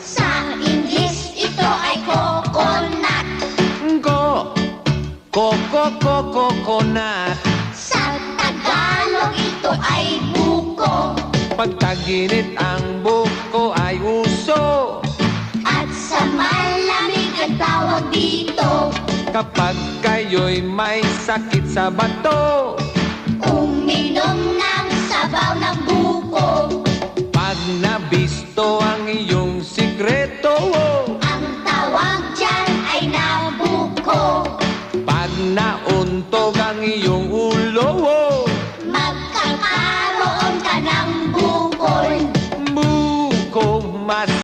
Sa English, ito ay coconut. Coconut. Sa Tagalog, ito ay buko. Pag tag-init ang buko ay uso. At sa malamig ang tawag dito. Kapag kayo'y may sakit sa bato, Uminom ng sabaw ng buko. pag nabisto ang iyong